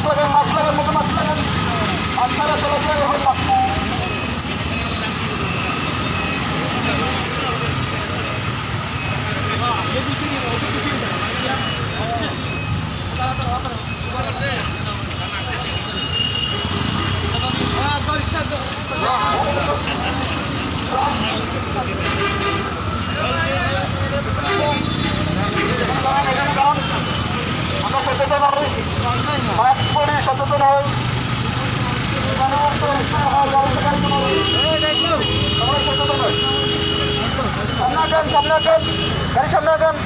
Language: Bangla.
মাস্ক লাগান মুখে মাস্ক লাগান আপনারা চলাচল এখন মাস্ক আমরা সচেতন হই মাস্ক পরে সচেতন হই সবাই সচেতন হই সামনে আগান গাড়ি সামনে আগান